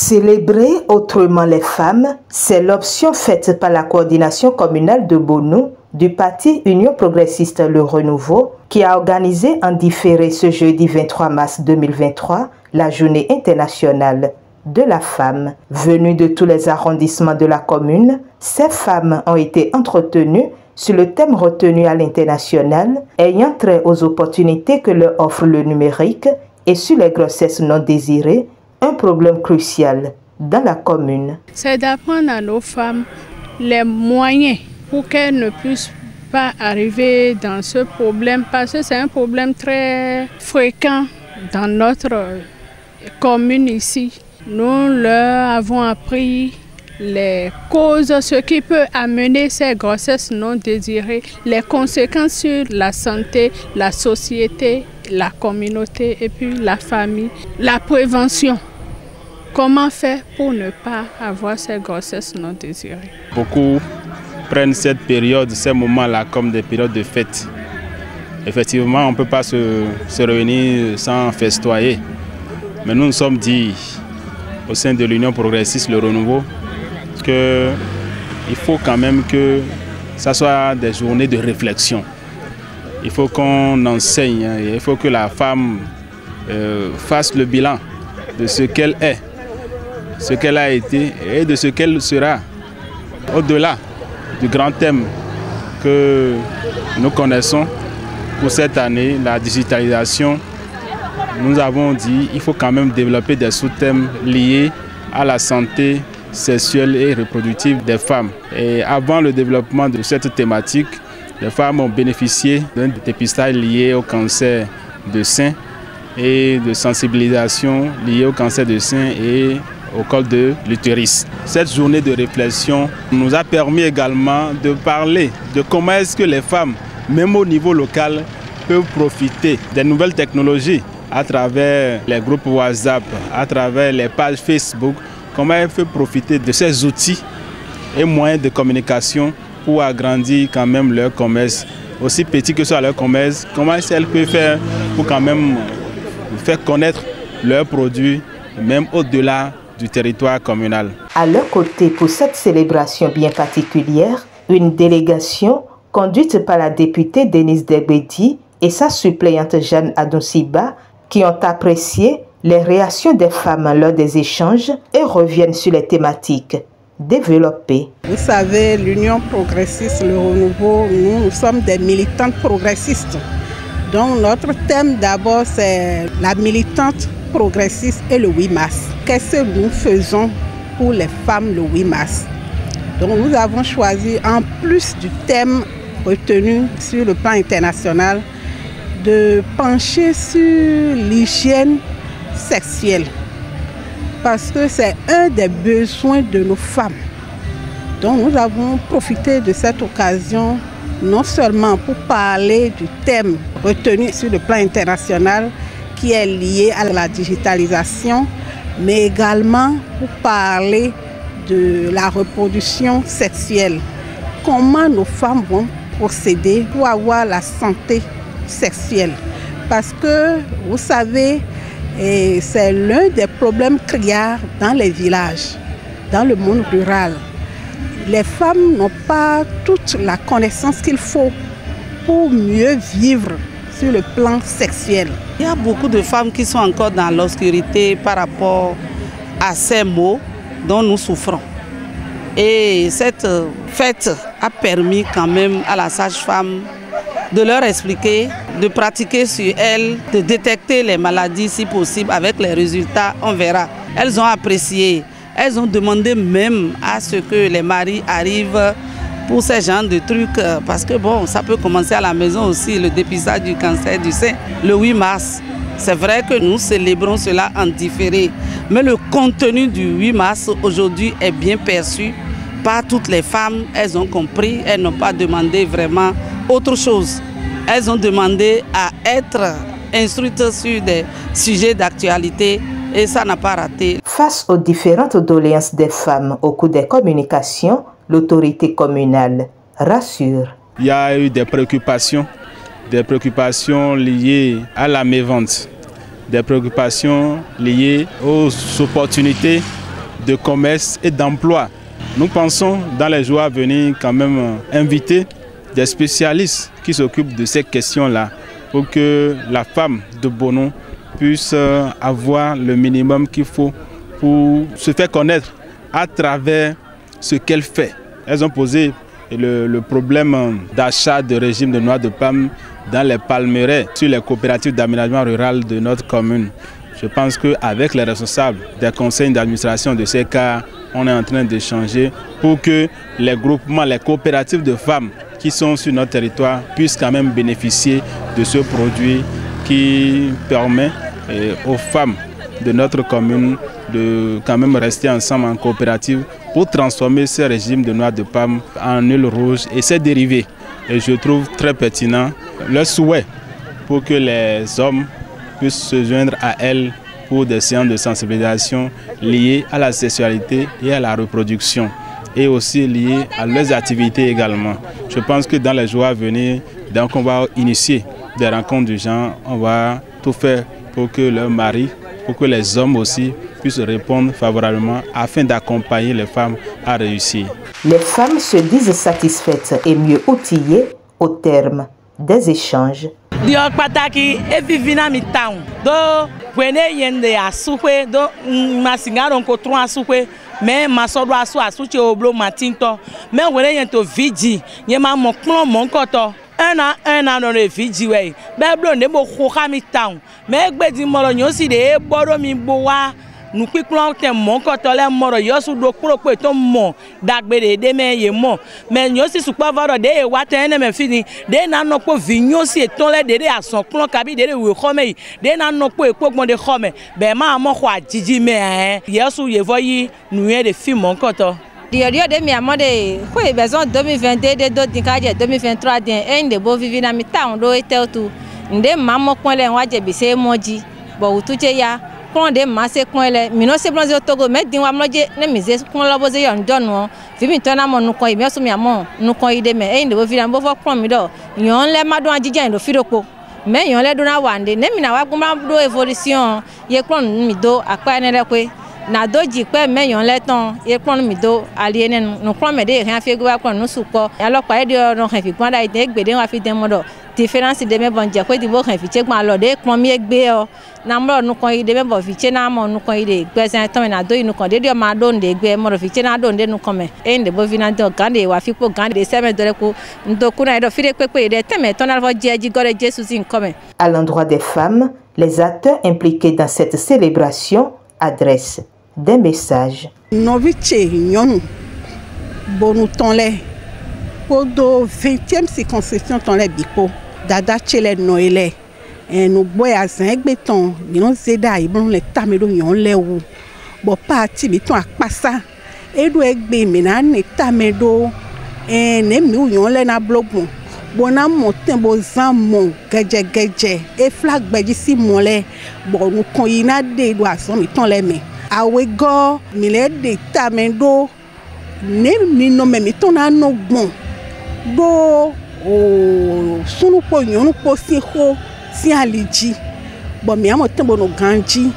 Célébrer autrement les femmes, c'est l'option faite par la coordination communale de Bonou du parti Union progressiste Le Renouveau qui a organisé en différé ce jeudi 23 mars 2023 la journée internationale de la femme. Venues de tous les arrondissements de la commune, ces femmes ont été entretenues sur le thème retenu à l'international ayant trait aux opportunités que leur offre le numérique et sur les grossesses non désirées, un problème crucial dans la commune. C'est d'apprendre à nos femmes les moyens pour qu'elles ne puissent pas arriver dans ce problème parce que c'est un problème très fréquent dans notre commune ici. Nous leur avons appris les causes, ce qui peut amener ces grossesses non désirées, les conséquences sur la santé, la société, la communauté et puis la famille, la prévention. Comment faire pour ne pas avoir ces grossesses non désirées? Beaucoup prennent cette période, ces moments-là comme des périodes de fête. Effectivement, on ne peut pas se réunir sans festoyer. Mais nous nous sommes dit, au sein de l'Union progressiste Le Renouveau, qu'il faut quand même que ça soit des journées de réflexion. Il faut qu'on enseigne, il faut que la femme fasse le bilan de ce qu'elle est, ce qu'elle a été et de ce qu'elle sera. Au-delà du grand thème que nous connaissons pour cette année, la digitalisation, nous avons dit qu'il faut quand même développer des sous-thèmes liés à la santé sexuelle et reproductive des femmes. Et avant le développement de cette thématique, les femmes ont bénéficié d'un dépistage lié au cancer de sein et de sensibilisation liée au cancer de sein et au col de l'utérus. Cette journée de réflexion nous a permis également de parler de comment est-ce que les femmes, même au niveau local, peuvent profiter des nouvelles technologies à travers les groupes WhatsApp, à travers les pages Facebook, comment elles peuvent profiter de ces outils et moyens de communication pour agrandir quand même leur commerce, aussi petit que soit leur commerce, comment elles peuvent faire pour quand même faire connaître leurs produits, même au-delà du territoire communal. À leur côté, pour cette célébration bien particulière, une délégation conduite par la députée Denise Degbedi et sa suppléante Jeanne Adonsiba qui ont apprécié les réactions des femmes lors des échanges et reviennent sur les thématiques développées. Vous savez, l'Union progressiste, Le Renouveau, nous sommes des militantes progressistes. Donc notre thème d'abord c'est la militante progressiste et le 8 mars. Qu'est-ce que nous faisons pour les femmes le 8 mars? Donc nous avons choisi, en plus du thème retenu sur le plan international, de pencher sur l'hygiène sexuelle. Parce que c'est un des besoins de nos femmes. Donc nous avons profité de cette occasion non seulement pour parler du thème retenu sur le plan international qui est lié à la digitalisation, mais également pour parler de la reproduction sexuelle. Comment nos femmes vont procéder pour avoir la santé sexuelle. Parce que, vous savez, c'est l'un des problèmes criards dans les villages, dans le monde rural. Les femmes n'ont pas toute la connaissance qu'il faut pour mieux vivre sur le plan sexuel. Il y a beaucoup de femmes qui sont encore dans l'obscurité par rapport à ces maux dont nous souffrons. Et cette fête a permis quand même à la sage-femme de leur expliquer, de pratiquer sur elles, de détecter les maladies si possible. Avec les résultats, on verra. Elles ont apprécié. Elles ont demandé même à ce que les maris arrivent pour ce genre de trucs. Parce que bon, ça peut commencer à la maison aussi, le dépistage du cancer du sein, le 8 mars. C'est vrai que nous célébrons cela en différé. Mais le contenu du 8 mars aujourd'hui est bien perçu par toutes les femmes. Elles ont compris, elles n'ont pas demandé vraiment autre chose. Elles ont demandé à être instruites sur des sujets d'actualité et ça n'a pas raté. Face aux différentes doléances des femmes au cours des communications, l'autorité communale rassure. Il y a eu des préoccupations liées à la mévente, des préoccupations liées aux opportunités de commerce et d'emploi. Nous pensons dans les jours à venir quand même inviter des spécialistes qui s'occupent de ces questions-là pour que la femme de Bono puisse avoir le minimum qu'il faut pour se faire connaître à travers ce qu'elle fait. Elles ont posé le problème d'achat de régime de noix de palme dans les palmeraies sur les coopératives d'aménagement rural de notre commune. Je pense qu'avec les responsables des conseils d'administration de ces cas, on est en train d'échanger pour que les groupements, les coopératives de femmes qui sont sur notre territoire puissent quand même bénéficier de ce produit qui permet aux femmes de notre commune de quand même rester ensemble en coopérative pour transformer ce régime de noix de palme en huile rouge et ses dérivés. Et je trouve très pertinent le souhait pour que les hommes puissent se joindre à elles pour des séances de sensibilisation liées à la sexualité et à la reproduction et aussi liées à leurs activités également. Je pense que dans les jours à venir, donc on va initier des rencontres du genre, on va tout faire pour que leurs maris, pour que les hommes aussi puissent répondre favorablement afin d'accompagner les femmes à réussir. Les femmes se disent satisfaites et mieux outillées au terme des échanges. Diok pataki evivina mi town do wene yende asukwe do masingaro ko tron asukwe me masodo asu che oblo matinto me wene yento viji nye ma mo klon mon koto un no le viji we be blo ne mo khoka mi town me gbedi moro nyo si de boro mi bowa nous piquons tes mon cotole moro yosu do prope ton mon dagbere de me ye mon mais yosi su pa varo de watene me fini de na no po vigno si ton le de a son clon kabi de we khome de na no po ekpogbon de khome be ma mo kwa jiji me yosu ye voyi nous de film mon coto Dio de mi amode ko e besoin 2022 de do dikaje 2023 den en de bo vivi na mi town do eteltu nde mammo konle waje bi se moji bo utuche ya de masse coinle mino se bronze togo me din wa mloje ne mize kon lo boze yon donu fi mi tona mo nu kon ibe so mi amo nu kon ide me e ndo fi na bo fo kon mi do yon le madu ajija ndo firopo me yon le do na wande ne mi na wa guma do evolution ye kon mi do apa ne le kwe na doji pe me yon le ton ye kon mi do aliene nu kon me de ran fi gwa kon nu suko alopa e de ron fi gbanda ide gbede wa fi den mo do différence de me bon je ko di bo kan fi che gba lo de kon mi egbe o na mo nu kon ide me bo fi che na mo nu kon ide gbe san ton na do inu kon de ma do nde egbe mo fi che na do nde nu kon me e nde bo vi na do gande wa fi po gande de se me do ko ndo ku na do fi de pepe de teme ton na fo je ji gore Jesus in come. À l'endroit des femmes, les acteurs impliqués dans cette célébration adressent des messages. Novice nyonu bonu tonle podo 20e circonscription tonle biko dada chele noele no boy azan egbeton mi no zeda ibon le tamedo yon lewu bo parti mi ton apasa edu egbe mi na ne tamedo ne mi yon le na blogbon bona moten bo zanmon geje e flag beji si mole bo nu kon yina de do asan mi ton le me awe go mi le de tamedo ne mi no me mi ton na no gbon bo sunu po yonu po si ho si aliji bo mi amo tembo no ganji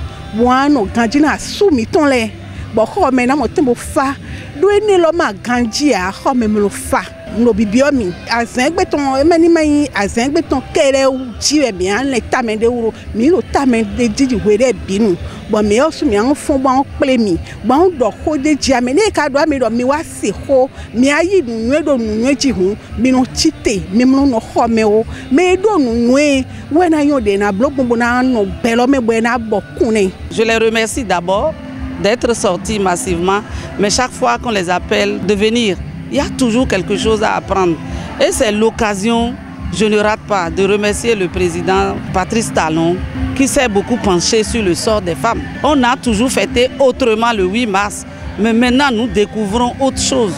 na su mi ton le bo ho me na mo tembo fa do eni lo ma ganji a ho me lo fa no bibio mi azan gbeton emani mai azan gbeton kere uji e mi an le tamende uro mi lo tamende jiji were binu bo mi o su mi an fun bo an ple mi bo an do ko de ji ame ne ka do ame do mi wa se ho mi ayi nu do nu ji hu mi no chite mi no no ho me o me do nu we na yo de na blog bo na no belo me bo na bokune. Je les remercie d'abord d'être sortis massivement, mais chaque fois qu'on les appelle de venir, il y a toujours quelque chose à apprendre. Et c'est l'occasion, je ne rate pas, de remercier le président Patrice Talon qui s'est beaucoup penché sur le sort des femmes. On a toujours fêté autrement le 8 mars, mais maintenant nous découvrons autre chose.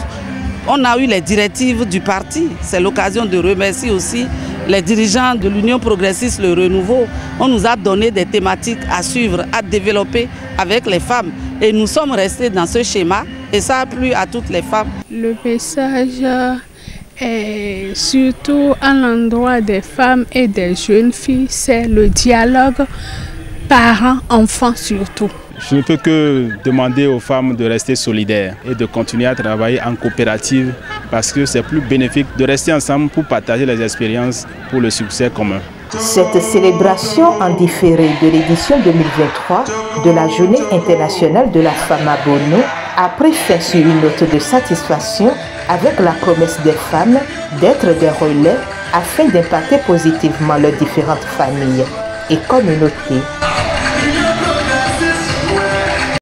On a eu les directives du parti. C'est l'occasion de remercier aussi les dirigeants de l'Union progressiste Le Renouveau. On nous a donné des thématiques à suivre, à développer avec les femmes. Et nous sommes restés dans ce schéma et ça a plu à toutes les femmes. Le message est surtout à l'endroit des femmes et des jeunes filles, c'est le dialogue parents-enfants surtout. Je ne peux que demander aux femmes de rester solidaires et de continuer à travailler en coopérative parce que c'est plus bénéfique de rester ensemble pour partager les expériences pour le succès commun. Cette célébration en différé de l'édition 2023 de la Journée internationale de la femme à Bono a pris fin sur une note de satisfaction avec la promesse des femmes d'être des relais afin d'impacter positivement leurs différentes familles et communautés.